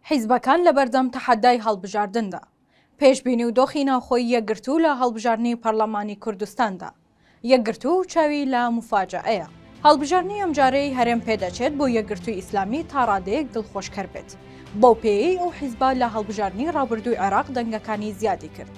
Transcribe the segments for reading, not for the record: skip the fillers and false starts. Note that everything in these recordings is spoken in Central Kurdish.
حیزبەکان لە بەردەم تەحەدای هەڵبژاردندا. پێشبینی و دۆخی ناوخۆی یەکگرتوو لە هەڵبژاردنی پەرلەمانی کوردستاندا. یەکگرتوو و چاوی لە موفاجەعەیە. هەڵبژاردنی ئەمجارەی هەرێم پێدەچێت بۆ یەکگرتووی ئیسلامی تا ڕادەیەک دڵخۆشکەر بێت. بۆ پێی ئەو حیزبە لە هەڵبژاردنی ڕابردووی عێراق دەنگەکانی زیادی کرد.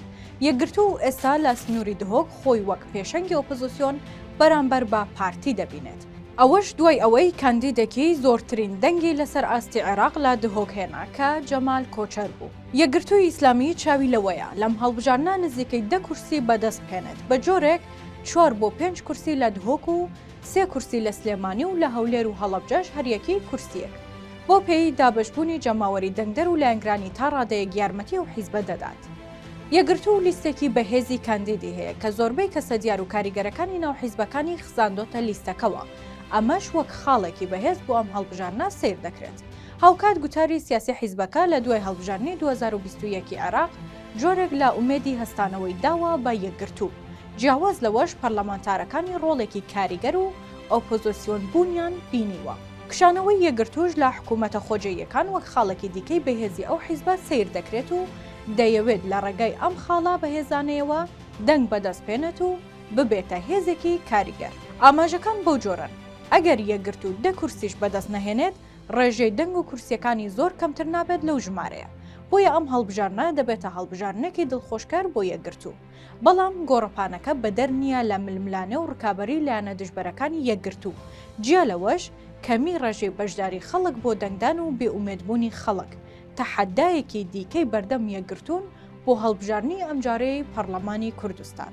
یەکگرتوو ئێستا لە سنووری دهۆک خۆی وەک پێشەنگی ئۆپۆزیسیۆن بەرامبەر بە پارتی دەبینێت. ئەوەش دوای ئەوەی کاندیدێکی زۆرترین دەنگی لەسەر ئاستی عێراق لە دهۆک هێنا کە جەمال کۆچەر بوو. یەکگرتووی ئیسلامی چاوی لەوەیە لەم هەڵبژاردنە نزیکەی 10 کورسی بەدەست بهێنێت بە جۆرێک 4 بۆ 5 کورسی لە دهۆک و 3 کورسی لە سلێمانی و لە هەولێر و هەڵەبجەش هەریەکی کورسیەک. بۆ پێی دابەشبوونی جەماوەری دەنگدەر و لایەنگرانی تا ڕادەیەک یارمەتی و حیزبە دەدات. یەکگرتوو لیستێکی بەهێزی کاندیدی هەیە کە زۆربەی کەسە دیار و کاریگەرەکانی ناو حیزبەکانی خزاندۆتە لیستەکەوە. ئەمەش وەک خاڵێکی بەهێز بۆ ئەم هەڵبژاردنە سیر دەکرێت. هاوکات گوتاری سیاسی حیزبەکە لە دوای هەڵبژاردنی 2021 عێراق جۆرێک لە ئومێدی هەستانەوەی داوە بە یەکگرتوو. جیاواز لەوەش پەرلەمانتارەکانی ڕۆڵێکی کاریگەر و ئۆپۆزیسیۆن بوونیان بینیوە. کشانەوەی یەکگرتووش لە حکوومەتە خۆجێیەکان وەک خاڵێکی دیکەی بەهێزی ئەو حیزبە سیر دەکرێت و دەیەوێت لە ڕێگای ئەم خاڵا بەهێزانەیەوە دەنگ بەدەستپێنێت و ببێتە هێزێکی کاریگەر. ئاماژەکان بەو جۆرن. ئەگەر یەکگرتوو 10 کورسیش بەدەست نەهێنێت، ڕێژەی دەنگ و کورسیەکانی زۆر کەمتر نابێت لەو ژمارەیە. بۆیە ئەم هەڵبژاردنە دەبێتە هەڵبژاردنێکی دڵخۆشکەر بۆ یەکگرتوو. بەڵام گۆڕەپانەکە بەدەر نییە لە ململانە و ڕکابەری لایەنە دژبەرەکانی یەکگرتوو. جیا لەوەش کەمی ڕێژەی بەشداری خەڵک بۆ دەنگدان و بێئومێدبوونی خەڵک. تەحەدایەکی دیکەی بەردەم یەکگرتوون بۆ هەڵبژاردنی ئەمجارەی پەرلەمانی کوردستان.